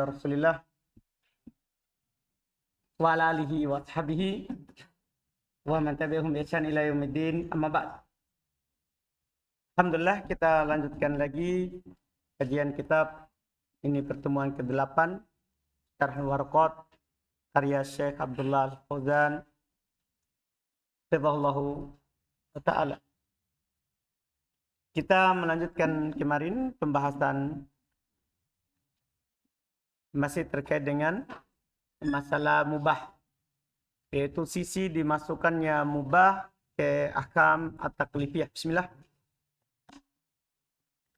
Rasulillah wa ala alihi wa ashabihi wa man tabi'ahum bi ihsan ila yaumiddin, amma ba'd. Alhamdulillah, kita lanjutkan lagi kajian kitab ini, pertemuan ke-8 Syarhul Waraqat karya Syekh Abdullah Al-Fauzan hafizahullahu ta'ala. Kita melanjutkan kemarin pembahasan masih terkait dengan masalah mubah, yaitu sisi dimasukkannya mubah ke ahkam at-taklifiyah. Bismillah.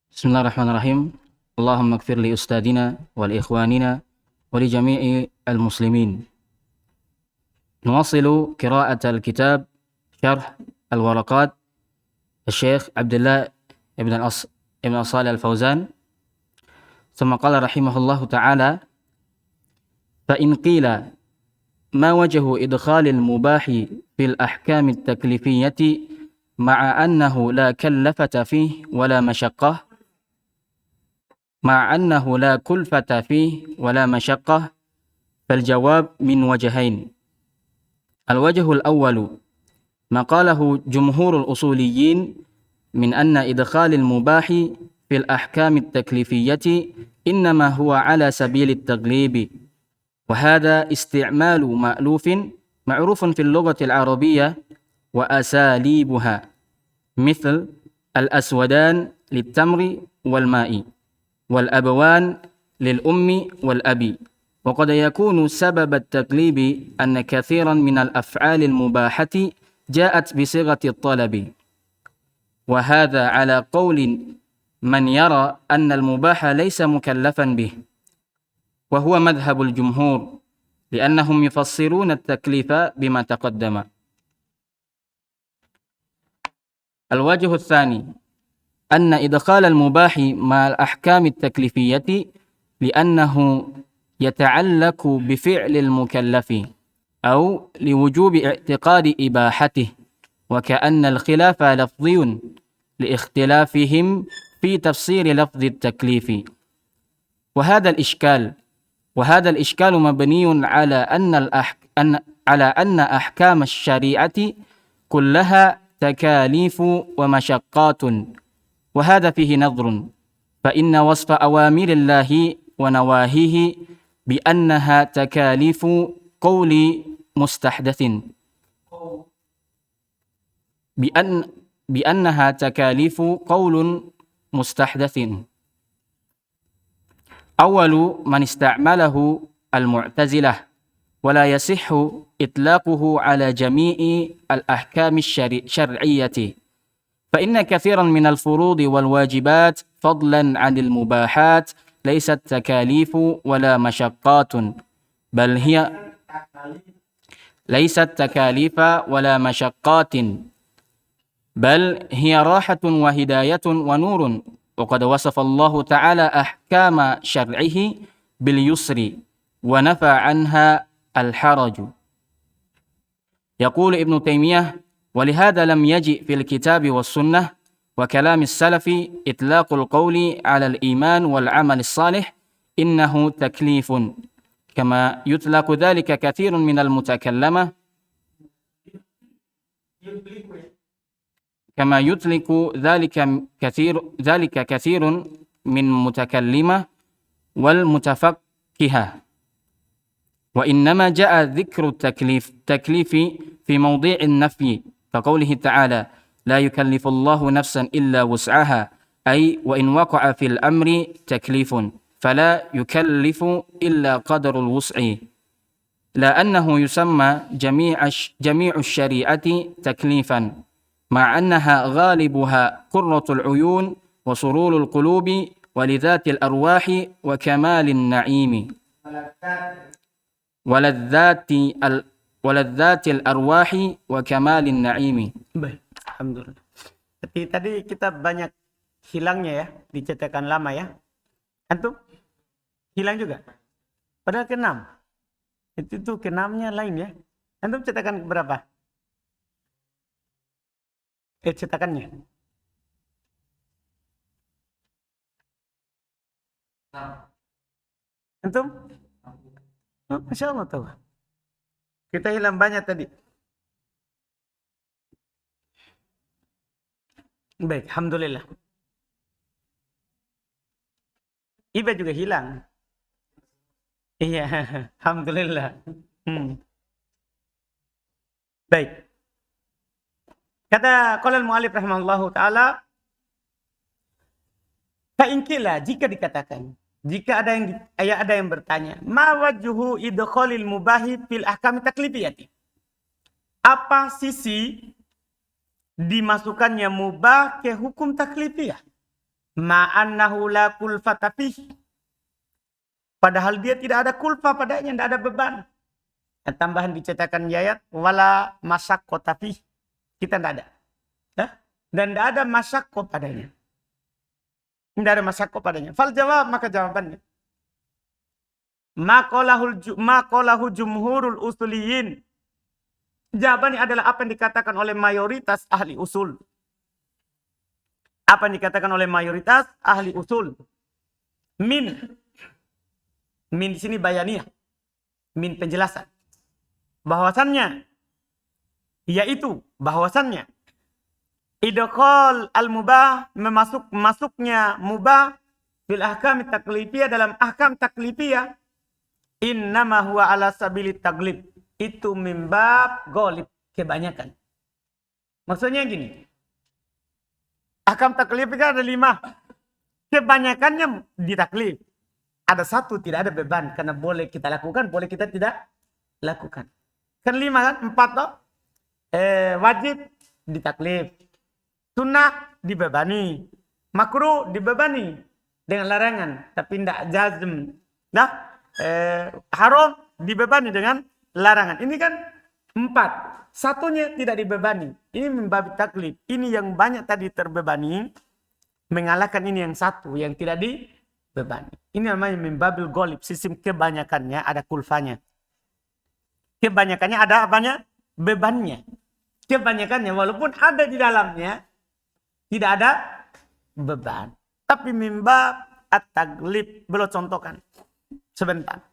Bismillahirrahmanirrahim. Allahumma ighfir li ustadina wal ikhwanina wa li jami'i al-muslimin. Nuwasilu qira'at al-kitab Syarh al-Waraqat Syekh Abdullah ibn Shalih al-Fauzan. Thumma qala rahimahullahu ta'ala: فإن قيل ما وجه إدخال المباح في الأحكام التكليفية مع أنه لا كلفة فيه ولا مشقة فالجواب من وجهين. الوجه الأول ما قاله جمهور الأصوليين من أن إدخال المباح في الأحكام التكليفية إنما هو على سبيل التغليب، وهذا استعمال مألوف معروف في اللغة العربية وأساليبها، مثل الأسودان للتمر والماء، والأبوان للأم والأب. وقد يكون سبب التقليب أن كثيرا من الأفعال المباحة جاءت بصيغة الطلب، وهذا على قول من يرى أن المباح ليس مكلفا به، وهو مذهب الجمهور، لأنهم يفسرون التكليف بما تقدم. الوجه الثاني أن إدخال المباح مع الأحكام التكليفية لأنه يتعلق بفعل المكلف أو لوجوب اعتقاد إباحته، وكأن الخلاف لفظي لاختلافهم في تفسير لفظ التكليف. وهذا الإشكال مبني على أن أحكام الشريعة كلها تكاليف ومشقات، وهذا فيه نظر، فإن وصف أوامر الله ونواهيه بأنها تكاليف قول مستحدث أول من استعمله المعتزلة، ولا يصح إطلاقه على جميع الأحكام الشرعية، فإن كثيرا من الفروض والواجبات فضلا عن المباحات ليست تكاليف ولا مشقات، بل هي راحة وهداية ونور. وقد وصف الله تعالى أحكام شرعه باليسر ونفى عنها الحرج. يقول ابن تيمية: ولهذا لم يجئ في الكتاب والسنة وكلام السلف إطلاق القول على الإيمان والعمل الصالح إنه تكليف، كما يطلق ذلك كثير من المتكلمة والمتفقهة. وإنما جاء ذكر التكليف في موضع النفي، كقوله تعالى: لا يكلف الله نفسا إلا وسعها، أي وإن وقع في الأمر تكليف فلا يكلف إلا قدر الوسع، لا أنه يسمى جميع الشريعة تكليفا، مع أنها غالبها قرة العيون وسرور القلوب ولذات الأرواح وكمال النعيم ولذات الأرواح وكمال النعيم. Baik, alhamdulillah. Tadi kita banyak hilangnya ya di cetakan lama ya. Antum hilang juga. Padahal ke-6. Itu ke-6-nya lain ya. Antum cetakan berapa? Cetakannya. Antum? Oh, Masya Allah tahu. Kita hilang banyak tadi. Baik, alhamdulillah. Iba juga hilang. Iya, alhamdulillah. Baik. Kata qala al-mu'allif rahimahullahu taala, fa in qila, jika dikatakan, jika ada yang bertanya, ma wajhu idkhalil mubahi fil ahkam taklifiyati? Apa sisi dimasukkannya mubah ke hukum taklifiyah? Ma'annahu la kulfata fihi. Padahal dia tidak ada kulfa padanya, tidak ada beban. Dan tambahan dicetakan ayat, wala masyaqqata fihi. Kita tidak ada. Ya? Dan tidak ada masyaqqah padanya. Tidak ada masyaqqah padanya. Fal jawab, maka jawabannya. Maqalahu jumhurul usuliyin. Jawabannya adalah apa yang dikatakan oleh mayoritas ahli usul. Apa yang dikatakan oleh mayoritas ahli usul. Min di sini bayaniyah. Min penjelasan. Bahwasannya, yaitu bahwasannya, idkhal al-mubah, masuknya mubah fil ahkam taklifiyah, dalam ahkam taklifiyah, innama huwa ala sabili taglib. Itu mimbab golib, kebanyakan. Maksudnya gini. Ahkam taklifiyah ada 5. Kebanyakannya ditaklif. Ada 1 tidak ada beban. Karena boleh kita lakukan, boleh kita tidak lakukan. Kan 5 kan? 4 toh? Wajib ditaklif. Sunnah dibebani. Makruh dibebani. Dengan larangan. Tapi tidak jazm. Nah, haram dibebani dengan larangan. Ini kan 4. 1-nya tidak dibebani. Ini membabi taklif. Ini yang banyak tadi terbebani. Mengalahkan ini yang 1. Yang tidak dibebani. Ini namanya membabil golib. Sistem kebanyakannya ada kulfanya. Kebanyakannya ada apanya? Bebannya. Kebanyakannya walaupun ada di dalamnya. Tidak ada beban. Tapi mimbab at-taglib. Belum contohkan. Sebentar.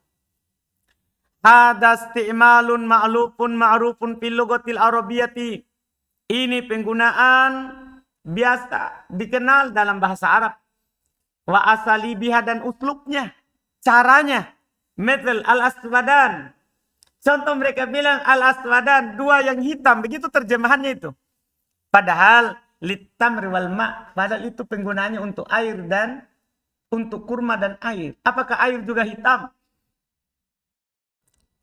Hada isti'malun ma'rufun fil lughatil arabiyyati. Ini penggunaan biasa dikenal dalam bahasa Arab. Wa asalibiha, dan uslubnya, caranya. Mithal al-aswadan. Contoh mereka bilang al-aswadan, 2 yang hitam, begitu terjemahannya itu. Padahal litamri wal ma', padahal itu penggunaannya untuk air dan untuk kurma dan air. Apakah air juga hitam?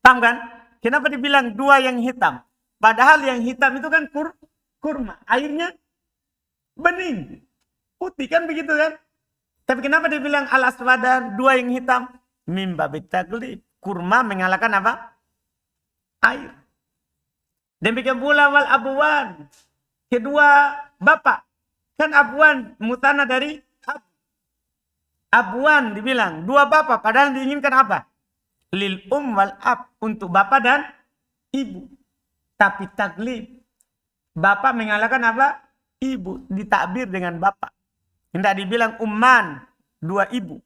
Paham kan? Kenapa dibilang 2 yang hitam? Padahal yang hitam itu kan kurma. Airnya bening. Putih kan begitu kan? Tapi kenapa dibilang al-aswadan 2 yang hitam? Mimba bitaglib. Kurma mengalahkan apa? Air. Demikian pula wal abuwan. Kedua bapak. Kan abuwan mutana dari abu. Abuwan dibilang 2 bapak. Padahal diinginkan apa? Lil wal ab, untuk bapak dan ibu. Tapi taglib, bapak mengalahkan apa? Ibu. Ditakbir dengan bapak. Tidak dibilang umman, 2 ibu.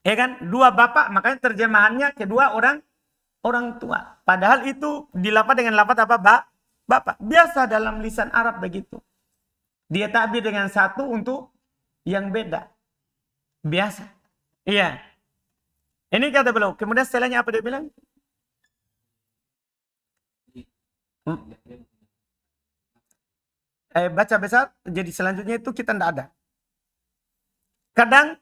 Ya kan? 2 bapak, makanya terjemahannya kedua orang tua. Padahal itu dilafaz dengan lafaz apa? Bapak. Biasa dalam lisan Arab begitu. Dia takbir dengan 1 untuk yang beda. Biasa. Iya. Ini kata beliau. Kemudian setelahnya apa dia bilang? Baca besar. Jadi selanjutnya itu kita tidak ada. Kadang.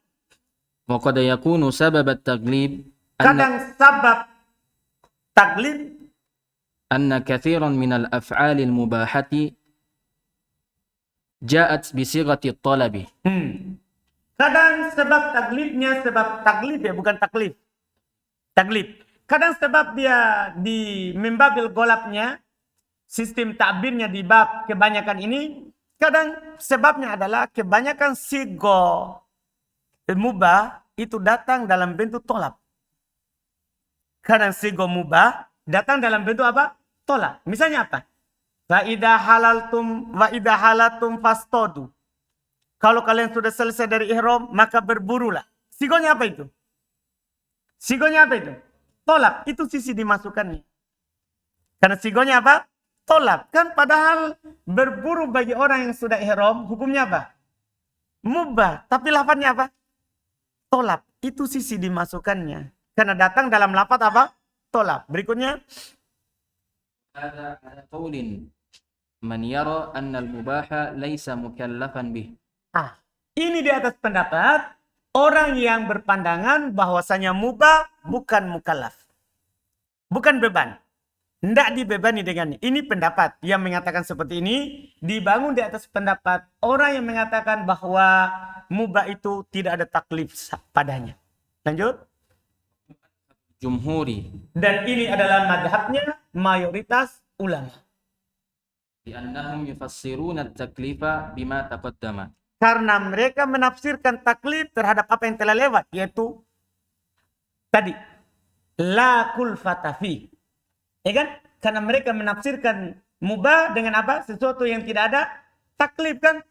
وقد يكون سبب التغليب Kadang sabab taglib. أن كثيرا من الأفعال المباحة جاءت بصيغة الطلب. Kadang sebab taglibnya, sebab taglib ya, bukan taklif. Taglib. Kadang sebab dia di membabil golapnya, sistem takbirnya di bab kebanyakan ini, kadang sebabnya adalah kebanyakan sigo mubah itu datang dalam bentuk tolak. Kadang sigo mubah datang dalam bentuk apa? Tolak. Misalnya apa? Wa idha halatum fastodu. Kalau kalian sudah selesai dari ihram, maka berburulah. Sigonya apa itu? Sigonya apa itu? Tolak. Itu sisi dimasukkannya. Karena sigonya apa? Tolak. Kan padahal berburu bagi orang yang sudah ihram, hukumnya apa? Mubah. Tapi lafadznya apa? Tolak. Itu sisi dimasukkannya. Karena datang dalam lafadz apa? Tolak. Berikutnya. هذا على قول من يرى أن المباح ليس مكلفا به. Ini di atas pendapat orang yang berpandangan bahwasanya mubah bukan mukallaf. Bukan beban. Tidak dibebani dengannya. Ini pendapat yang mengatakan seperti ini dibangun di atas pendapat orang yang mengatakan bahwa mubah itu tidak ada taklif padanya. Lanjut. Jumhuri. Dan ini adalah madhabnya mayoritas ulama. لأنهم يفسرون التكليف بما تقدم. Karena mereka menafsirkan taklif terhadap apa yang telah lewat, yaitu tadi la kulfata fi. Ya kan? Karena mereka menafsirkan mubah dengan apa? Sesuatu yang tidak ada taklif kan?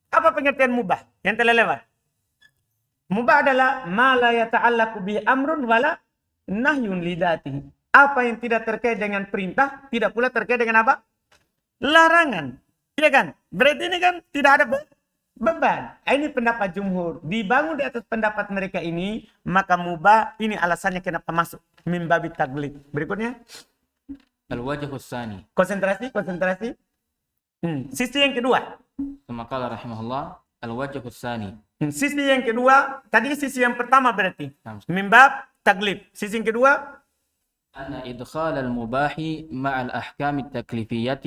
Apa pengertian mubah yang telah lewat? Mubah adalah ma la yata'allaqu bi amrun wala nahyun lidatihi. Apa yang tidak terkait dengan perintah, tidak pula terkait dengan apa? Larangan. Iya kan? Berarti ini kan tidak ada beban. Ini pendapat jumhur. Dibangun di atas pendapat mereka ini, maka mubah ini alasannya kenapa masuk. Min babi taglib. Berikutnya. Al-wajh tsani. Konsentrasi. Sisi yang kedua. ثم قال رحمه الله الوجه الثاني. Sisi yang kedua, tadi sisi yang pertama berarti. Min bab taglib. Sisi yang kedua. أن إدخال المباح مع الأحكام التكليفية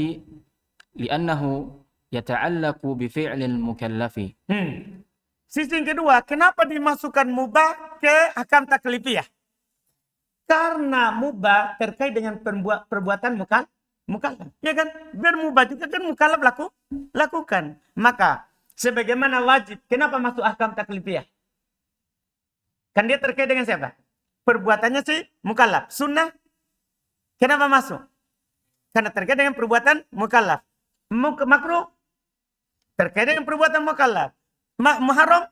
لأنه يتعلق بفعل المكلف. Sisi yang kedua, kenapa dimasukkan mubah ke ahkam taklifiyah? Karena mubah terkait dengan perbuatan mukallaf. Ya kan? Biar mubah juga kan mukallaf lakukan. Maka sebagaimana wajib, kenapa masuk ahkam taklifiyah? Kan dia terkait dengan siapa? Perbuatannya si mukallaf. Sunnah, kenapa masuk? Karena terkait dengan perbuatan mukallaf. Makruh, terkait dengan perbuatan mukallaf. Muharram,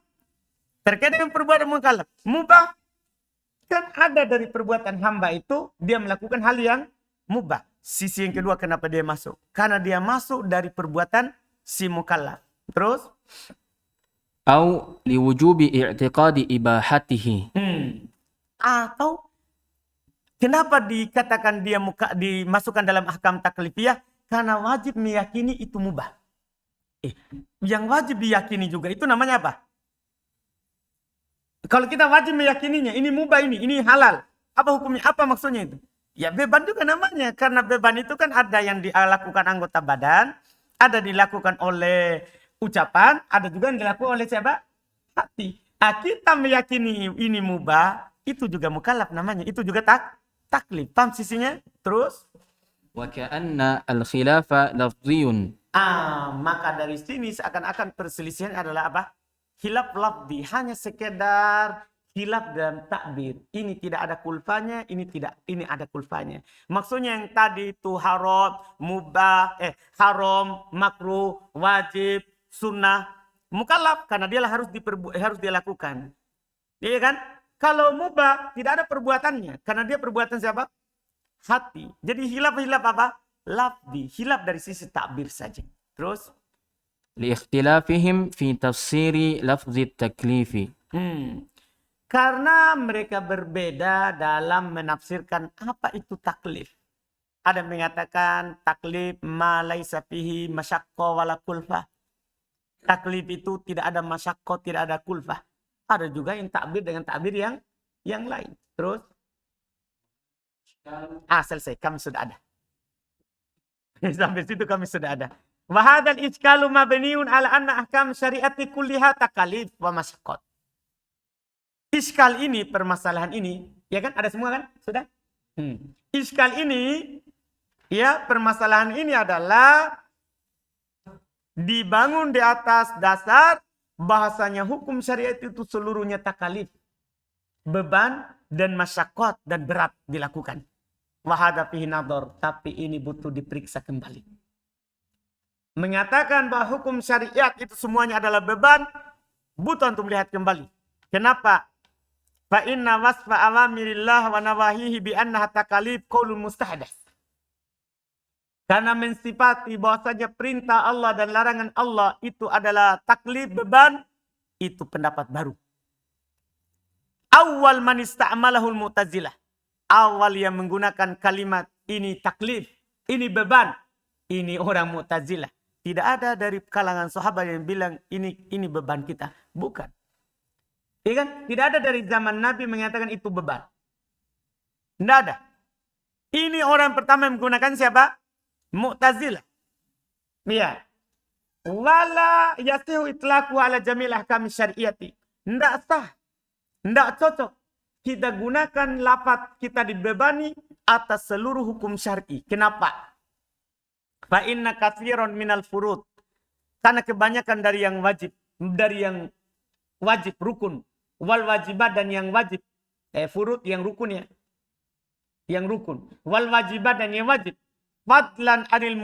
terkait dengan perbuatan mukallaf. Mubah, kan ada dari perbuatan hamba itu, dia melakukan hal yang mubah. Sisi yang kedua kenapa dia masuk? Karena dia masuk dari perbuatan si mukallaf. Terus? أو لوجوب اعتقاد إباحته. Atau kenapa dikatakan dia dimasukkan dalam ahkam taklifiyah? Karena wajib meyakini itu mubah. Yang wajib diyakini juga itu namanya apa? Kalau kita wajib meyakininya, ini mubah ini halal. Apa hukumnya? Apa maksudnya itu? Ya beban juga namanya. Karena beban itu kan ada yang dilakukan anggota badan, ada dilakukan oleh ucapan, ada juga yang dilakukan oleh siapa? Hati. Kita meyakini ini mubah, itu juga mukallaf namanya. Itu juga taklif. Paham sisinya? Terus? وكأن الخلاف لفظي. Maka dari sini seakan-akan perselisihan adalah apa? Khilaf lafzi. Hanya sekedar khilaf dalam takbir. Ini tidak ada kulfanya, ini tidak. Ini ada kulfanya. Maksudnya yang tadi itu haram, mubah, haram, makruh, wajib, sunnah, mukallaf karena dia harus dilakukan. Iya kan? Kalau mubah tidak ada perbuatannya karena dia perbuatan siapa? Hati. Jadi hilaf apa? Lafzi. Hilaf dari sisi takbir saja. Terus? لاختلافهم في تفسير لفظ التكليف. Karena mereka berbeda dalam menafsirkan apa itu taklif. Ada yang mengatakan taklif ma laisa fihi masyaqqa wala kulfah. Taklif itu tidak ada masyaqqa, tidak ada kulfah. Ada juga yang takbir dengan takbir yang lain. Terus? Selesai. Kami sudah ada. Sampai situ kami sudah ada. Wahadal iskalu mabniun ala anna ahkam syariati kulliha takalif wa masyaqqat. Iskal ini, permasalahan ini, ya kan? Ada semua kan? Sudah? Iskal ini, ya permasalahan ini adalah dibangun di atas dasar bahasanya hukum syariat itu seluruhnya takalif, beban dan masyaqqat dan berat dilakukan. Wahada fihi nadhar, tapi ini butuh diperiksa kembali. Mengatakan bahwa hukum syariat itu semuanya adalah beban, butuh untuk melihat kembali. Kenapa Fa inna wasfa awamirillah wa nawahihi bi annaha takalif qaulun mustahdas. Karena mensifati bahwasanya perintah Allah dan larangan Allah itu adalah taklif, beban, itu pendapat baru. Awal man ista'malahul Mu'tazilah. Awal yang menggunakan kalimat ini taklif, ini beban, ini orang Mu'tazilah. Tidak ada dari kalangan sahabat yang bilang ini beban kita. Bukan. Ya kan? Tidak ada dari zaman Nabi mengatakan itu beban. Tidak ada. Ini orang pertama yang menggunakan siapa? Mu'tazilah. Ya. Wala yasihu itlaqu ala jamil ahkam syariati. Tidak sah. Tidak cocok. Kita gunakan lafaz kita dibebani atas seluruh hukum syar'i. Kenapa? Fa inna katsiran minal furud. Karena kebanyakan dari yang wajib rukun, wal wajibat dan yang wajib, furud yang rukun ya. Yang rukun, wal wajibat dan yang wajib. Fadlan anil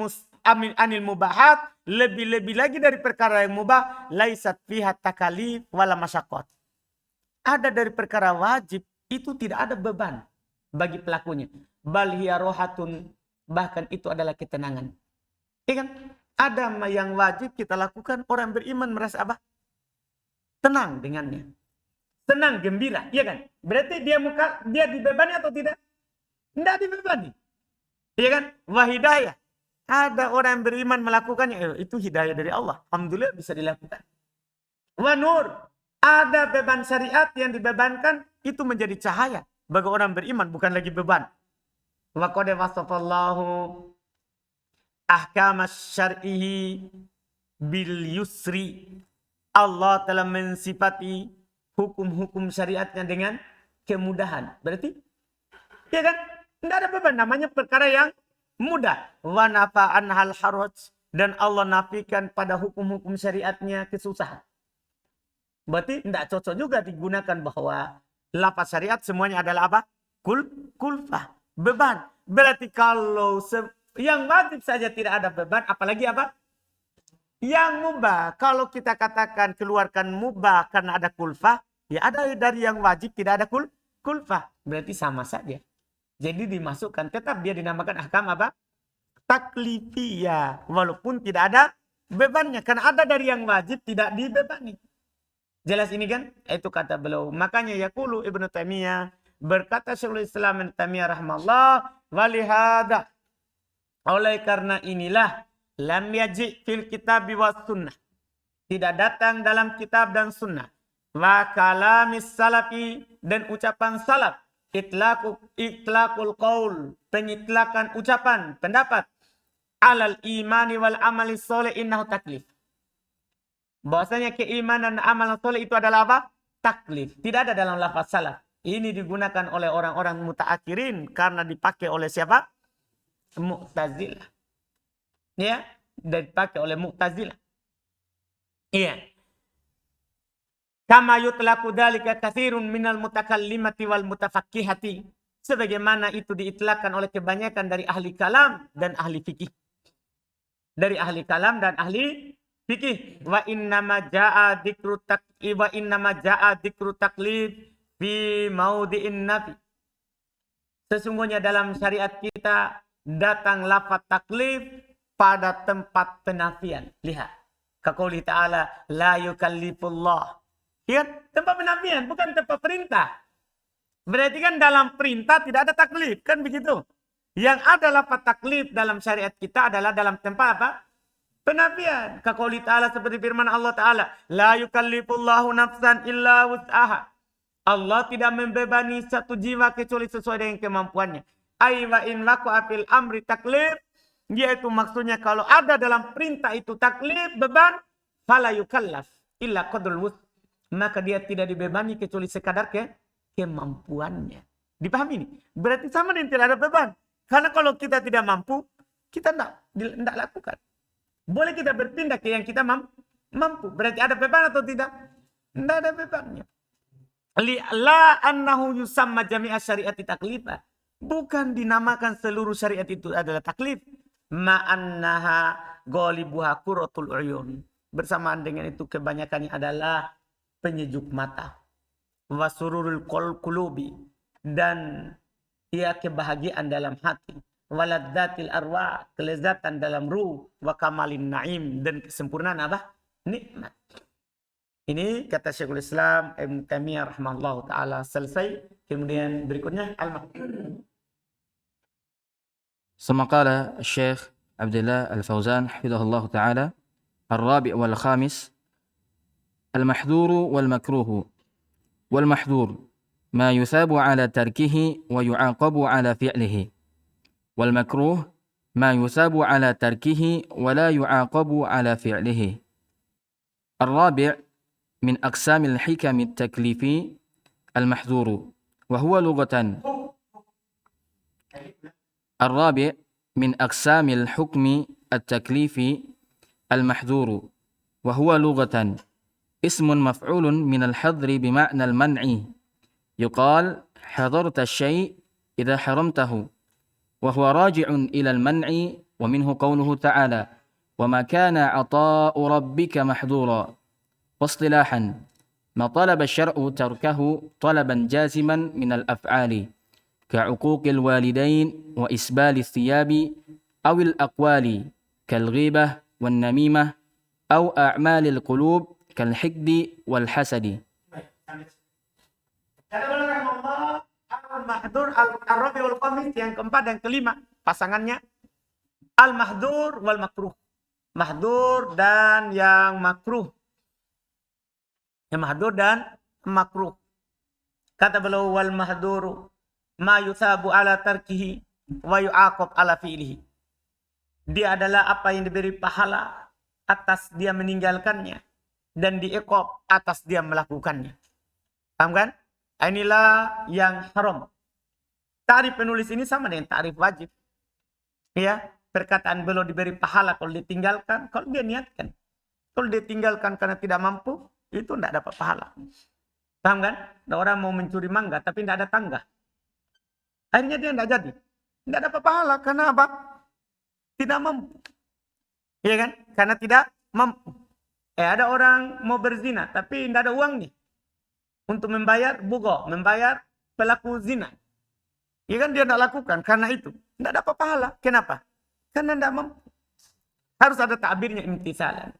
mubahat, lebih-lebih lagi dari perkara yang mubah, laisat fiha takalif wala masyaqqat. Ada dari perkara wajib itu tidak ada beban bagi pelakunya. Bal hiya rohatun, bahkan itu adalah ketenangan. Ya kan? Ada yang wajib kita lakukan, orang beriman merasa apa? Tenang dengannya. Senang, gembira, iya kan? Berarti dia dibebani atau tidak? Tidak dibebani. Iya kan? Wahidayah. Ada orang beriman melakukannya, itu hidayah dari Allah. Alhamdulillah bisa dilakukan. Wa nur. Ada beban syariat yang dibebankan, itu menjadi cahaya bagi orang beriman, bukan lagi beban. Wa qad wasafallahu ahkam syar'ihi bil yusri. Allah telah mensifati hukum-hukum syariatnya dengan kemudahan. Berarti, ya kan? Tidak ada beban, namanya perkara yang mudah. Wa nafa'an hal haraj, dan Allah nafikan pada hukum-hukum syariatnya kesusahan. Berarti tidak cocok juga digunakan bahwa lafaz syariat semuanya adalah apa? Kulfah, beban. Berarti kalau yang wajib saja tidak ada beban, apalagi apa? Yang mubah. Kalau kita katakan keluarkan mubah karena ada kulfah, ya ada dari yang wajib tidak ada kulfah. Berarti sama saja. Jadi dimasukkan, tetap dia dinamakan ahkam apa? Taklifiyah. Walaupun tidak ada bebannya. Karena ada dari yang wajib tidak dibebani. Jelas ini kan? Itu kata beliau. Makanya yaqulu Ibnu Taimiyah, berkata Syekhul Islam Ibnu Taimiyah rahimahullah, walihada, oleh karena inilah, lam yaji fil kitab was sunnah, tidak datang dalam kitab dan sunnah, wa kalamis salafi, dan ucapan salaf, itlaqul qaul, pengitlakan ucapan, pendapat, alal imani wal amali soleh innahu taklif. Bahwasanya keimanan dan amal soleh itu adalah apa? Taklif. Tidak ada dalam lafaz salaf. Ini digunakan oleh orang-orang mutaakhirin karena dipakai oleh siapa? Mu'tazilah. Ya, dan dipakai oleh Mu'tazilah. Iya. Kama yutlaqu dzalika katsirun minal mutakallimati wal mutafaqqihati. Sebagaimana itu diitlakkan oleh kebanyakan dari ahli kalam dan ahli fikih. Dari ahli kalam dan ahli fikih. Wa innama jaa dzikru taklif fi maudhi'in nafi. Sesungguhnya dalam syariat kita datang lafaz taklif pada tempat penafian. Lihat. Kaqouli ta'ala la yukallifullah. Lihat, tempat penafian bukan tempat perintah. Berarti kan dalam perintah tidak ada taklif, kan begitu? Yang ada lafaz taklif dalam syariat kita adalah dalam tempat apa? Penafian. Kaqouli ta'ala, seperti firman Allah Ta'ala, la yukallifullahu nafsan illa wus'aha. Allah tidak membebani satu jiwa kecuali sesuai dengan kemampuannya. Ai wa in waqa'a fil amri taklif, yaitu maksudnya kalau ada dalam perintah itu taklif, beban, fala yukallaf illa qadrul wus', maka dia tidak dibebani kecuali sekadar kemampuannya. Dipahami ini? Berarti sama dengan tidak ada beban. Karena kalau kita tidak mampu, kita tidak lakukan. Boleh kita berpindah ke yang kita mampu. Berarti ada beban atau tidak? Tidak ada bebannya. La annahu yusamma jami'a syariati taklifah. Bukan dinamakan seluruh syariat itu adalah taklif. Ma'annaha ghalibuha qurratul uyun. Bersamaan dengan itu kebanyakannya adalah penyejuk mata. wa sururul qulubi, dan ia kebahagiaan dalam hati, waladzatil arwah, kelezatan dalam ruh, wa kamalin naim, dan kesempurnaan apa? Nikmat. Ini kata Syekhul Islam Ibn Taimiyah rahimahullah taala. Selesai. Kemudian berikutnya al-mahdur. ثم قال الشيخ عبد الله الفوزان حفظه الله تعالى: الرابع والخامس المحذور والمكروه. والمحذور ما يثاب على تركه ويعاقب على فعله، والمكروه ما يثاب على تركه ولا يعاقب على فعله. الرابع من أقسام الحكم التكليفي المحذور، وهو لغة. الرابع من أقسام الحكم التكليفي المحذور، وهو لغة اسم مفعول من الحظر بمعنى المنع، يقال حضرت الشيء إذا حرمته، وهو راجع إلى المنع، ومنه قوله تعالى: وما كان عطاء ربك محظورا. واصطلاحا ما طلب الشرع تركه طلبا جازما من الأفعال، كعقوق الوالدين وإسبال الثياب، أو الأقوال كالغيبة والنميمة، أو أعمال القلوب كالحقد والحسد. Al-mahdur al-rabi wal khamis, yang keempat dan kelima pasangannya al-mahdur wal makruh. Mahdur dan yang makruh. Yang mahdur dan makruh. Kata beliau, wal mahduru ma yusabu ala tarkihi wa yu'aqab ala fi'lihi. Dia adalah apa yang diberi pahala atas dia meninggalkannya dan diiqab atas dia melakukannya. Paham kan? Inilah yang haram. Ta'rif penulis ini sama dengan ta'rif wajib. Ya, perkataan beliau diberi pahala kalau ditinggalkan, kalau dia niatkan. Kalau dia tinggalkan karena tidak mampu, itu tidak dapat pahala. Paham kan? Ada orang mau mencuri mangga tapi tidak ada tangga. Akhirnya dia tidak jadi. Tidak dapat pahala. Karena apa? Tidak mampu. Iya kan? Karena tidak mampu. Ada orang mau berzina tapi tidak ada uangnya untuk membayar bugo, membayar pelaku zina. Iya kan? Dia tidak lakukan karena itu. Tidak dapat pahala. Kenapa? Karena tidak mampu. Harus ada ta'birnya imtisalan.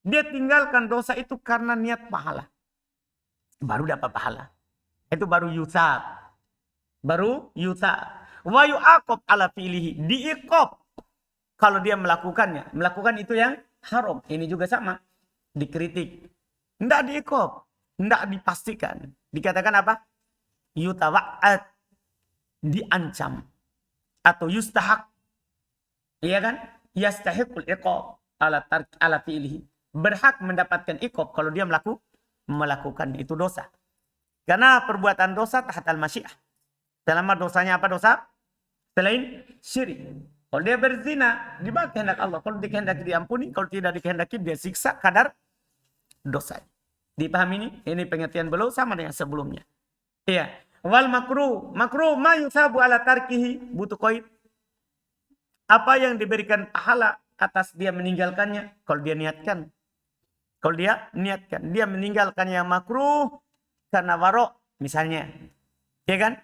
Dia tinggalkan dosa itu karena niat pahala. Baru dapat pahala. Itu baru yusab. Baru yusab. Wa yu'aqab ala fi'lihi. Diiqab kalau dia melakukannya. Melakukan itu yang haram. Ini juga sama. Dikritik. Tidak diiqab. Tidak dipastikan. Dikatakan apa? Yutawa'ad. Diancam. Atau yustahak. Iya kan? Yastahiqul iqab ala fi'lihi. Berhak mendapatkan iqab kalau dia melakukan itu dosa. Karena perbuatan dosa tahat al-masyiah. Selama dosanya apa dosa? Selain syirik. Kalau dia berzina, di bawah kehendak Allah. Kalau dikehendaki diampuni, kalau tidak dikehendaki dia siksa kadar dosa. Dipahami ini? Ini pengertian beliau sama dengan sebelumnya. Iya. Wal makruh. Makruh ma yusabu ala tarkihi. Butuh qaid. Apa yang diberikan pahala atas dia meninggalkannya kalau dia niatkan. Kalau dia niatkan, dia meninggalkan yang makruh karena warok misalnya. Ya kan?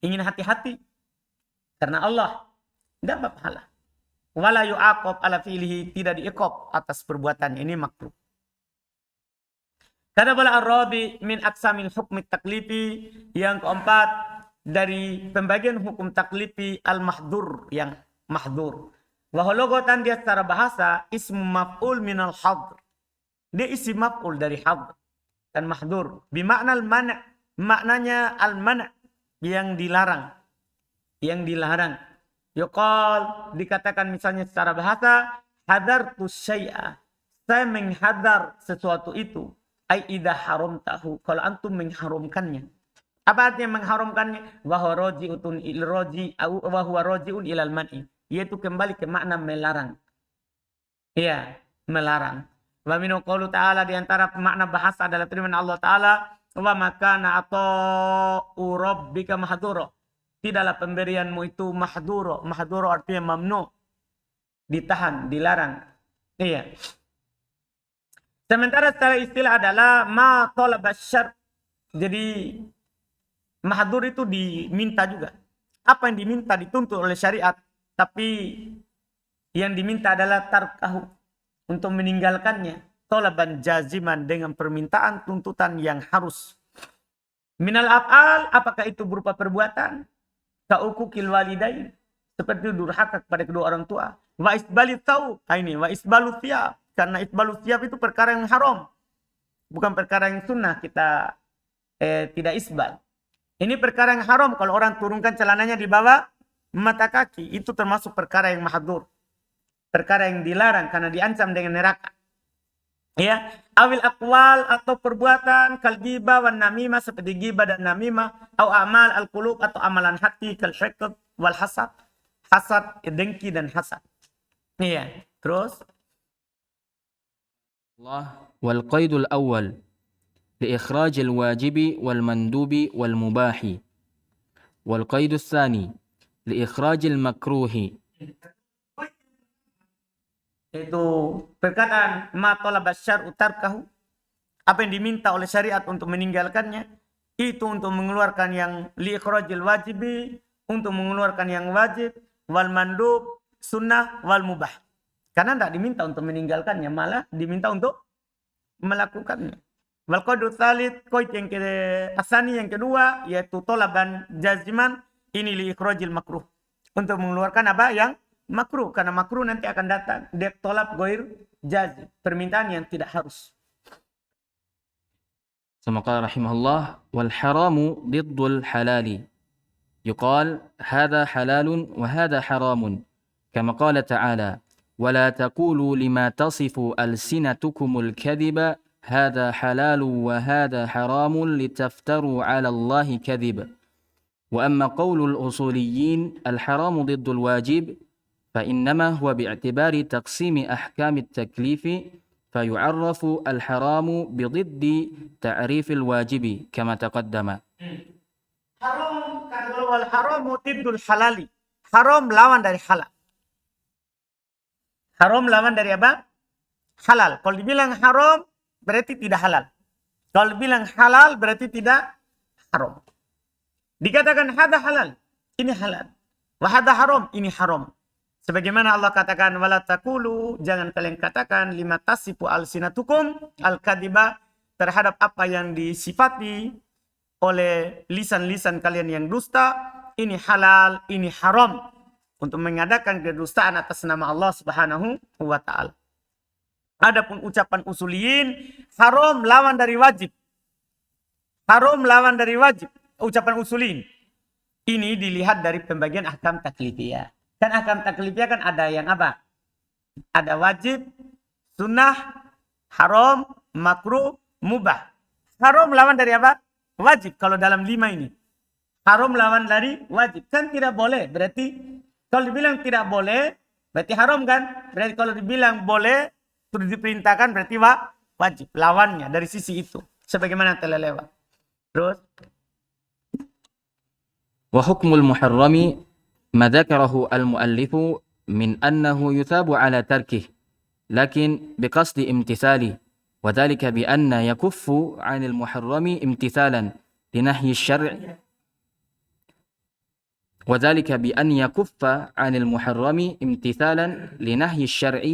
Ingin hati-hati karena Allah, dapat pahala. Wala yu'aqab ala fi'lihi, tidak diiqab atas perbuatannya, ini makruh. Kata bala ar-rabi min aqsamil hukmi taklifi, yang keempat dari pembagian hukum taklifi al-mahdur, yang mahdur. Wahologotan dia secara bahasa ismu maf'ul minal hadr. Dia isi maf'ul dari hadr dan mahdur. Bimakna al-mana', maknanya al-mana', yang dilarang. Yang dilarang. Yuqal, dikatakan misalnya secara bahasa, hadartu syai'a. Saya menghadar sesuatu itu. Ai idha haramtahu. Kalau antum mengharamkannya. Apa artinya mengharamkannya? Wa huwa raji'un ilal man'i. Yaitu kembali ke makna melarang. Iya, melarang. Wa minu qaulu ta'ala, di antara makna bahasa adalah firman Allah Ta'ala, wa makana ata'u rabbika mahdura. Tidaklah pemberianmu itu mahdura. Mahdura artinya mamnu. Ditahan, dilarang. Iya. Sementara secara istilah adalah ma talaba syar' Jadi mahdzur itu diminta juga. Apa yang diminta dituntut oleh syariat, tapi yang diminta adalah tarkahu, untuk meninggalkannya, tolaban jaziman, dengan permintaan tuntutan yang harus. Minal af'al, apakah itu berupa perbuatan? Ka'ukukil walidain, seperti durhaka kepada kedua orang tua. Wa isbalit tau, ini wa isbalut thiyab, karena isbalut thiyab itu perkara yang haram, bukan perkara yang sunnah kita tidak isbal. Ini perkara yang haram, kalau orang turunkan celananya di bawah mata kaki, itu termasuk perkara yang mahdzur, perkara yang dilarang karena diancam dengan neraka. Ya, awil aqwal, atau perbuatan, kal ghibah wan namimah, seperti ghibah dan namimah, atau amal al qulub, atau amalan hati, kal hiqd wal hasad, hasad, dengki dan hasad. Iya, terus الله والقيد الأول لإخراج الواجب والمندوب والمباح والقيد الثاني لإخراج المكروه itu perkataan ma talaba syar'u tarkahu, apa yang diminta oleh syariat untuk meninggalkannya, itu untuk mengeluarkan yang li ikhrajil wajibi, untuk mengeluarkan yang wajib, wal mandub, sunnah, wal mubah. Karena tidak diminta untuk meninggalkannya, malah diminta untuk melakukannya. Wal qaidu tsalits, qaid yang asani yang kedua, yaitu talaban jaziman, ini li ikhrajil makruh, untuk mengeluarkan apa yang makruh, karena makruh nanti akan datang. Dia tolak goir jazim, permintaan yang tidak harus. ثم قال رحمه الله والحرام ضد الحلال يقال هذا حلال وهذا حرام كما قال تعالى ولا تقولوا لما تصف ألسنتكم الكذب هذا حلال وهذا حرام لتفتروا على الله كذب. وأما قول الأصوليين الحرام ضد الواجب فإنما هو باعتبار تقسيم أحكام التكليف فيعرف الحرام بضد تعريف الواجب كما تقدم. Haram, kata wal haramu tiddul halali. Haram lawan dari halal. Haram lawan dari apa? Halal. Kalau dibilang haram berarti tidak halal. Kalau dibilang halal berarti tidak haram. Dikatakan hada halal, ini halal. Wa hada haram, ini haram. Sebagaimana Allah katakan wala taqulu, jangan kalian katakan lima tasifu alsinatukum al-kadhiba, terhadap apa yang disifati oleh lisan-lisan kalian yang dusta, ini halal, ini haram, untuk mengadakan kedustaan atas nama Allah Subhanahu wa taala. Adapun ucapan usuliyin, haram lawan dari wajib. Haram lawan dari wajib, ucapan usuliyin. Ini dilihat dari pembagian ahkam taklifiyah. Kan ahkam taklifiyah kan ada yang apa? Ada wajib, sunnah, haram, makruh, mubah. Haram lawan dari apa? Wajib. Kalau dalam 5 ini. Haram lawan dari wajib. Kan tidak boleh. Berarti kalau dibilang tidak boleh, berarti haram kan? Berarti kalau dibilang boleh, sudah diperintahkan, berarti wajib. Lawannya dari sisi itu. Sebagaimana telah lewat. Terus. وحكم المحرم ما ذكره المؤلف من أنه يثاب على تركه لكن بقصد امتثاله وذلك بأن يكف عن المحرم امتثالا لنهي الشرع وذلك بأن يكف عن المحرم امتثالا لنهي الشرع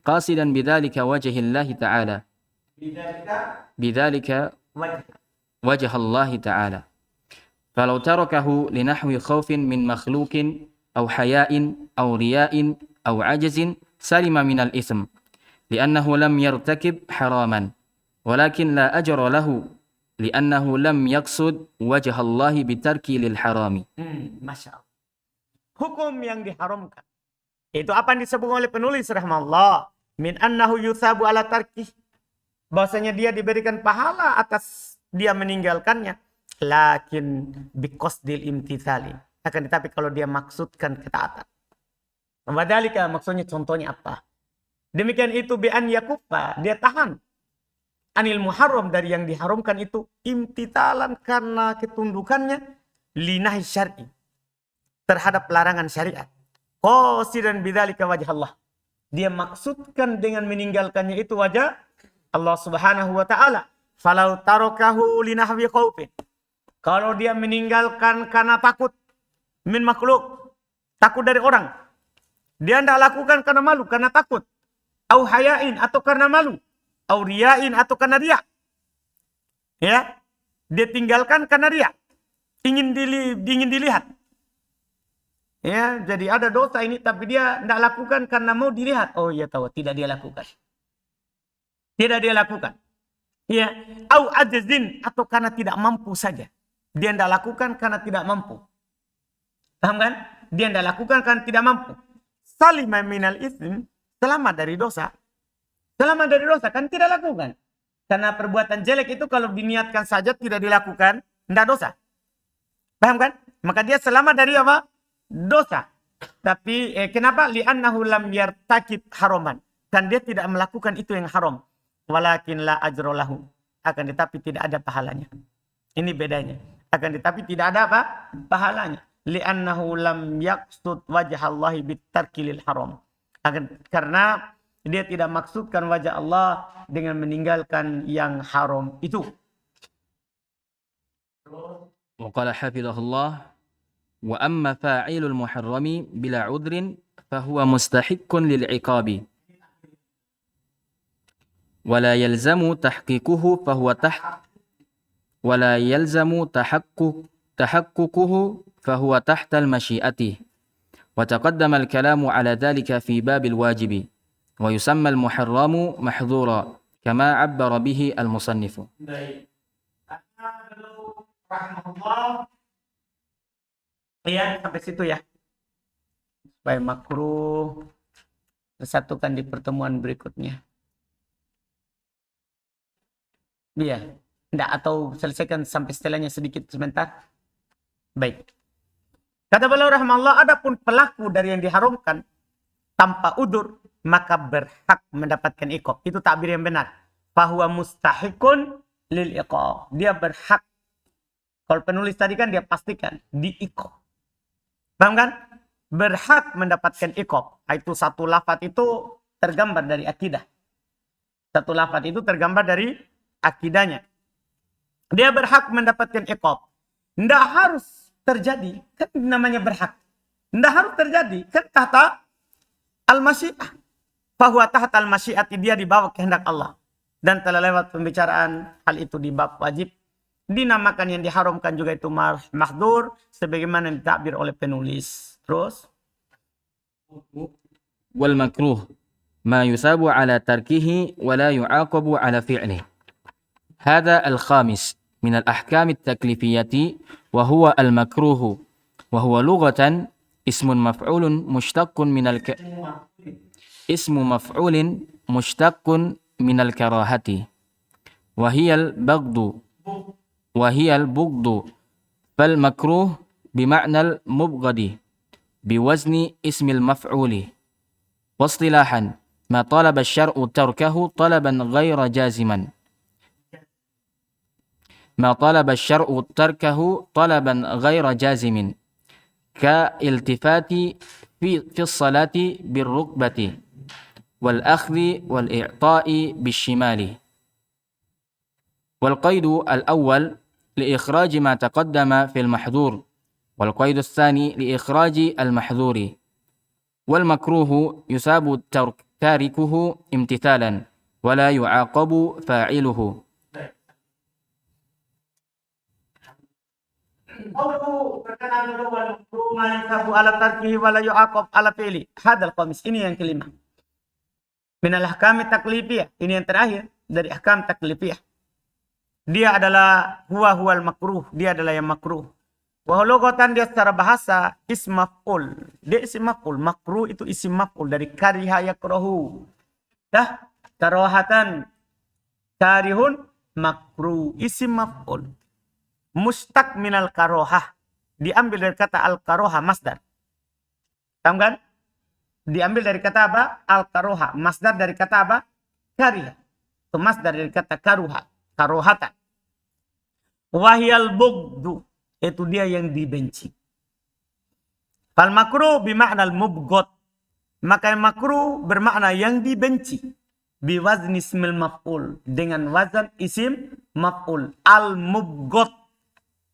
قاصدا بذلك وجه الله تعالى بذلك وجه الله تعالى فلو تركه لنحو خوف من مخلوق أو حياء أو رياء أو عجز سلم من الإثم لأنه لم يرتكب حراما ولكن لا أجر له لأنه لم يقصد وجه الله بترك للحرام. Masya Allah. Hukum yang diharamkan. Itu apa yang disebut oleh penulis rahimahullah. Min annahu yuthabu ala tarkih. Bahwasanya dia diberikan pahala atas dia meninggalkannya. Lakin biqasdil imtithali. Akan tetapi kalau dia maksudkan ketaatan. Wadhalika maksudnya contohnya apa? Demikian itu bi'an yakuffa. Dia tahan. Anil muharram dari yang diharamkan itu. Imtithalan karena ketundukannya. Linahi syar'i. Terhadap larangan syariat. Qasidan bidzalika wajh Allah. Dia maksudkan dengan meninggalkannya itu wajah Allah Subhanahu wa taala. Falau tarokahu linahwi khaufin. Kalau dia meninggalkan karena takut min makhluk, takut dari orang. Dia tidak lakukan karena malu, karena takut. Au hayain atau karena malu. Au riyain atau karena riya. Ya. Dia tinggalkan karena riya. Ingin dilihat. Ya, jadi ada dosa ini tapi dia tidak lakukan karena mau dilihat. Oh iya tahu, tidak dia lakukan. Tidak dia lakukan. Ya, au ajzin atau karena tidak mampu saja. Dia tidak lakukan karena tidak mampu. Paham kan? Dia tidak lakukan karena tidak mampu. Salima minal ism, selamat dari dosa. Selamat dari dosa kan tidak lakukan. Karena perbuatan jelek itu kalau diniatkan saja tidak dilakukan, tidak dosa. Paham kan? Maka dia selamat dari apa? Dosa. Tapi kenapa? Li'annahu lam yartakib haraman. Dan dia tidak melakukan itu yang haram. Walakin la ajrolahu. Akan tetapi tidak ada pahalanya. Ini bedanya. Akan tetapi tidak ada apa? Pahalanya. Li'annahu lam yaqsud wajhallahi bitarkilil haram. Karena dia tidak maksudkan wajah Allah dengan meninggalkan yang haram itu. وقال حفظه الله وأما فاعل المحرم بلا عذر فهو مستحق للعقاب ولا يلزم تحقيقه فهو تحت المشيئة وتقدم الكلام على ذلك في باب الواجب ويسمى المحرم محظورا كما عبر به المصنف. Iya, sampai situ ya. Supaya makruh disatukan di pertemuan berikutnya. Iya. Enggak, atau selesaikan sampai setelahnya sedikit sebentar. Baik. Kata beliau rahimahullah, adapun pelaku dari yang diharamkan tanpa udur, maka berhak mendapatkan iqab. Itu takbir yang benar. Fahuwa mustahikun lil iqab. Dia berhak. Kalau penulis tadi kan dia pastikan di iqab. Paham kan? Berhak mendapatkan iqab. Itu satu lafaz itu tergambar dari akidah. Satu lafaz itu tergambar dari akidahnya. Dia berhak mendapatkan iqab. Tidak harus terjadi. Kan namanya berhak. Tidak harus terjadi. Kan tahta al-masyi'ah. Fahuwa tahta al-masyi'ah. Dia di bawah kehendak Allah. Dan telah lewat pembicaraan hal itu di bab wajib. Dinamakan yang diharamkan juga itu mahdzur. Sebagaimana ditakbir oleh penulis. Terus. والمكروه ما يثاب على تركه ولا يعاقب على فعله. هذا الخامس من الأحكام التكليفية وهو المكروه وهو لغة اسم مفعول مشتق من الكراهة وهي البغض فالمكروه بمعنى المبغض بوزن اسم المفعول واصطلاحا ما طلب الشرع تركه طلبا غير جازما كالالتفات في الصلاة بالركبة والأخذ والإعطاء بالشمال. والقيد الأول لإخراج ما تقدم في المحظور والقيد الثاني لإخراج المحظور. والمكروه يثاب تاركه امتثالا ولا يعاقب فاعله. Ini yang kelima. Minal ahkam taklifiyah. Ini yang terakhir dari ahkam taklifiyah. Dia adalah huwal makruh. Dia adalah yang makruh. Wahologotan dia secara bahasa isim maf'ul. Dia isim maf'ul. Makruh itu isim maf'ul dari kariha yakrahu. Dah, karohatan. Karihun makruh. Isim maf'ul. Mustaq minal karohah. Diambil dari kata al-karoha masdar. Tahu kan? Diambil dari kata apa? Al-karoha. Masdar dari kata apa? Kariha. Itu masdar dari kata karuha. Karohatan. Wahyal bugdu. Itu dia yang dibenci. Fal makruh bima'na al-mubghad. Maka yang makruh bermakna yang dibenci. Biwazni ismil maf'ul. Dengan wazan isim maf'ul. Al-mubghad.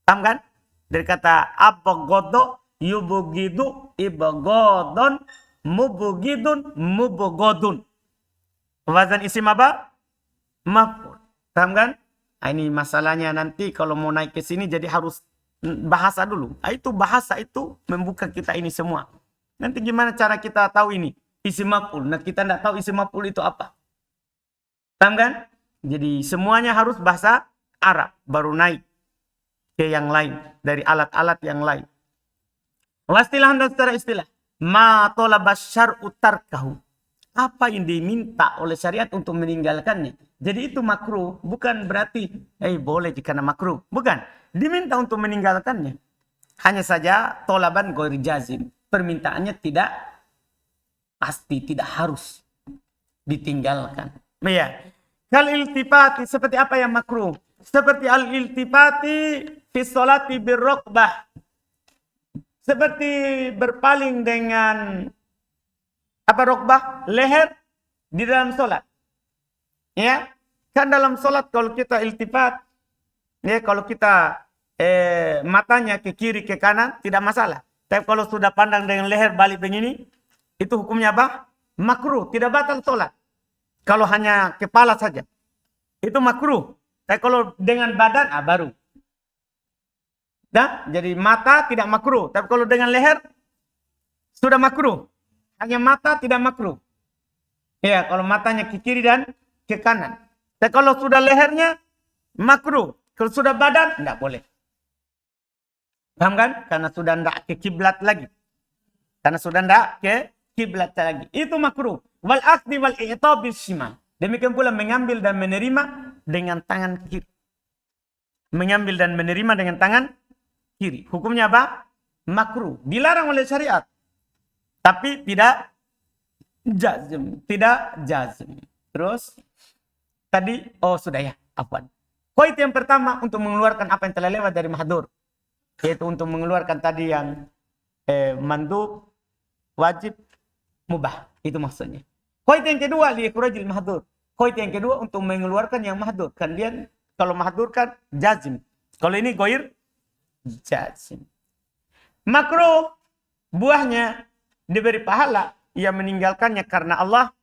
Paham kan? Dari kata abghadha yubghidu ibghadon mubghidun mubghadun. Wazan isim apa? Maf'ul. Paham kan? Nah, ini masalahnya nanti kalau mau naik ke sini jadi harus bahasa dulu. Nah, itu bahasa itu membuka kita ini semua. Nanti gimana cara kita tahu ini? Isim maf'ul. Nah, kita tidak tahu isim maf'ul itu apa. Paham kan? Jadi semuanya harus bahasa Arab baru naik ke yang lain dari alat-alat yang lain. Wastilah dan secara istilah. Ma tolabas syar'u tarkahu. Apa yang diminta oleh syariat untuk meninggalkannya. Jadi itu makruh. Bukan berarti, boleh jika makruh. Bukan. Diminta untuk meninggalkannya. Hanya saja tolaban ghair jazim. Permintaannya tidak pasti, tidak harus ditinggalkan. Ya. Kal iltifati, seperti apa yang makruh? Seperti al iltifati fi sholati birrukbah. Seperti berpaling dengan apa rukbah? Leher di dalam sholat. Ya, kan dalam sholat kalau kita iltifat, ya kalau kita matanya ke kiri ke kanan tidak masalah. Tapi kalau sudah pandang dengan leher balik begini, itu hukumnya apa? Makruh, tidak batal sholat. Kalau hanya kepala saja, itu makruh. Tapi kalau dengan badan, baru. Nah, jadi mata tidak makruh. Tapi kalau dengan leher, sudah makruh. Hanya mata tidak makruh. Ya, kalau matanya ke kiri dan ke kanan. Tapi kalau sudah lehernya, makruh. Kalau sudah badan, tidak boleh. Paham kan? Karena sudah tidak ke kiblat lagi. Karena sudah tidak ke kiblat lagi. Itu makruh. Wal akhdi wal i'ta bil shimal. Demikian pula mengambil dan menerima dengan tangan kiri. Mengambil dan menerima dengan tangan kiri. Hukumnya apa? Makruh. Dilarang oleh syariat. Tapi tidak jazm. Tidak jazm. Terus. Tadi. Oh sudah ya. Afwan. Poin yang pertama. Untuk mengeluarkan apa yang telah lewat dari mahdur. Yaitu untuk mengeluarkan tadi yang. Mandub. Wajib. Mubah. Itu maksudnya. Poin yang kedua. Liikrajil mahdur. Poin yang kedua. Untuk mengeluarkan yang mahdur. Kan dia. Kalau mahdur kan. Jazm. Kalau ini goir. Jazm. Makruh. Buahnya. Diberi pahala. Ia meninggalkannya karena Allah.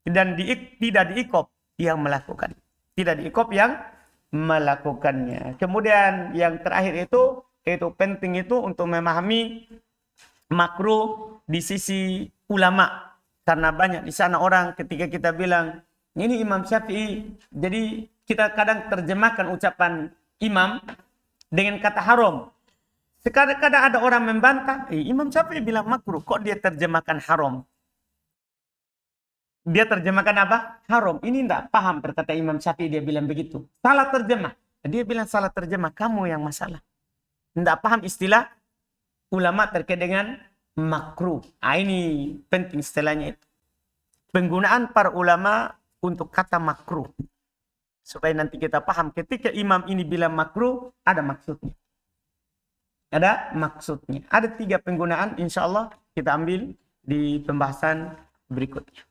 Dan tidak diikop. Yang melakukan. Tidak diikop yang melakukannya. Kemudian yang terakhir itu. Itu penting itu untuk memahami. Makruh. Di sisi ulama. Karena banyak di sana orang ketika kita bilang. Ini Imam Syafi'i. Jadi kita kadang terjemahkan ucapan imam. Dengan kata haram. Kadang-kadang ada orang membantah. Imam Syafi'i bilang makruh. Kok dia terjemahkan haram? Dia terjemahkan apa? Haram. Ini tidak paham perkata Imam Syafi'i. Dia bilang begitu. Salah terjemah. Dia bilang salah terjemah. Kamu yang masalah. Tidak paham istilah ulama terkait dengan makruh. Ini penting istilahnya itu. Penggunaan para ulama untuk kata makruh. Supaya nanti kita paham ketika imam ini bilang makruh, ada maksudnya. Ada maksudnya. Ada 3 penggunaan, insya Allah kita ambil di pembahasan berikutnya.